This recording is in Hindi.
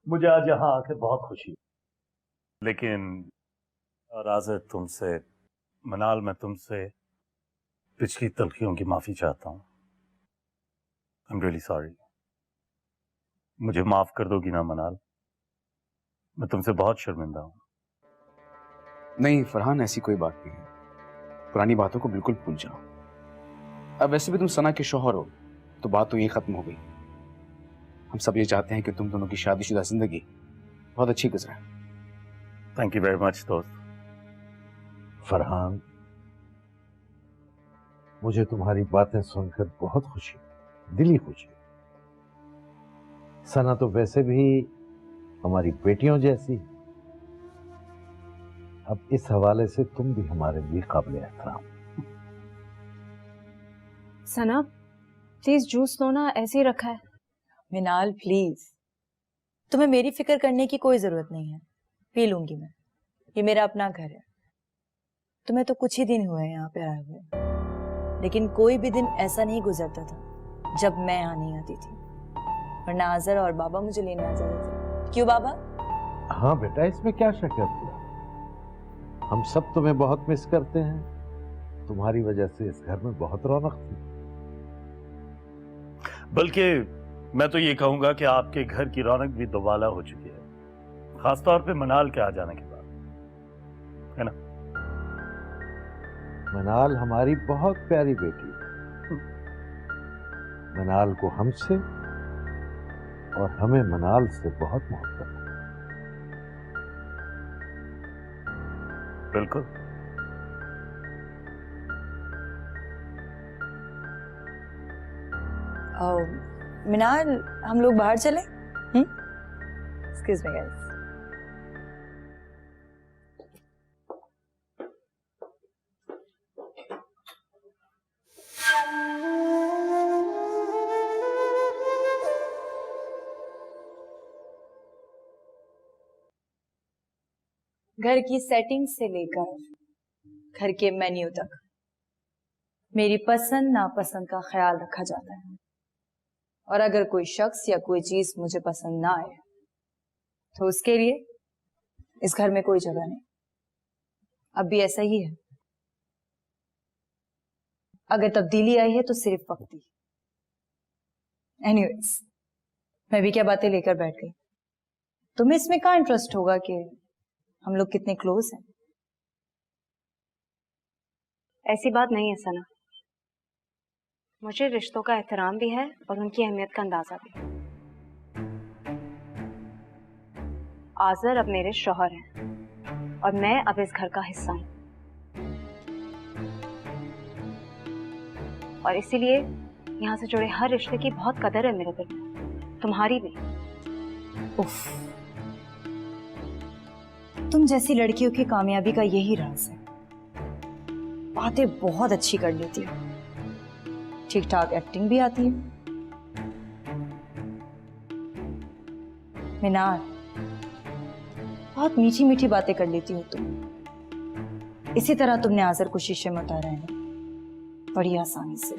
मुझे आज यहाँ आकर बहुत खुशी। लेकिन राज़ तुमसे, मनाल, मैं तुमसे पिछली तलखियों की माफी चाहता हूँ। I am really sorry. मुझे माफ कर दोगी ना मनाल? मैं तुमसे बहुत शर्मिंदा हूँ। नहीं फरहान, ऐसी कोई बात नहीं है। पुरानी बातों को बिल्कुल भूल जाओ। अब वैसे भी तुम सना के शौहर हो, तो बात तो यही खत्म हो गई। हम सब ये चाहते हैं कि तुम दोनों की शादीशुदा जिंदगी बहुत अच्छी गुजरे। थैंक यू वेरी मच दोस्त। फरहान, मुझे तुम्हारी बातें सुनकर बहुत खुशी, दिली खुशी। सना तो वैसे भी हमारी बेटियों जैसी, अब इस हवाले से तुम भी हमारे लिए काबिल एहतराम। सना प्लीज जूस लो ना, ऐसे ही रखा है। मिनाल प्लीज, तुम्हें मेरी फिक्र करने की कोई जरूरत नहीं है, पी लूंगी मैं। ये मेरा अपना घर है। तुम्हें तो कुछ ही दिन हुए हैं यहाँ पे आए हुए, लेकिन कोई भी दिन ऐसा नहीं गुजरता था जब मैं यहाँ नहीं आती थी, वरना आजर और बाबा मुझे लेने आ जाते थे। क्यों बाबा? हाँ बेटा, इसमें क्या शक है तुम? हम सब तुम्हें बहुत मिस करते हैं। तुम्हारी वजह से इस घर में बहुत रौनक थी। बल्कि मैं तो ये कहूंगा कि आपके घर की रौनक भी दोबाला हो चुकी है, खासतौर पे मनाल के आ जाने के बाद, है ना? मनाल हमारी बहुत प्यारी बेटी है। मनाल को हमसे और हमें मनाल से बहुत मोहब्बत है। बिल्कुल। मिनाल, हम लोग बाहर चले? Excuse me guys. घर की सेटिंग से लेकर घर के मेन्यू तक मेरी पसंद नापसंद का ख्याल रखा जाता है, और अगर कोई शख्स या कोई चीज मुझे पसंद ना आए तो उसके लिए इस घर में कोई जगह नहीं। अब भी ऐसा ही है। अगर तब्दीली आई है तो सिर्फ वक्ती। एनीवेज, मैं भी क्या बातें लेकर बैठ गई। तुम्हें इसमें कहाँ इंटरेस्ट होगा कि हम लोग कितने क्लोज हैं? ऐसी बात नहीं है सना, मुझे रिश्तों का एहतराम भी है और उनकी अहमियत का अंदाजा भी। आजर अब मेरे शौहर हैं और मैं अब इस घर का हिस्सा हूं, और इसीलिए यहाँ से जुड़े हर रिश्ते की बहुत कदर है मेरे दिल में, तुम्हारी भी। उफ, तुम जैसी लड़कियों की कामयाबी का यही राज है। बातें बहुत अच्छी कर लेती हो, ठीक ठाक एक्टिंग भी आती है। मिनार, बहुत मीठी मीठी बातें कर लेती हो तुम। इसी तरह तुमने आजर को शीशे में उतारा है ना, बड़ी आसानी से।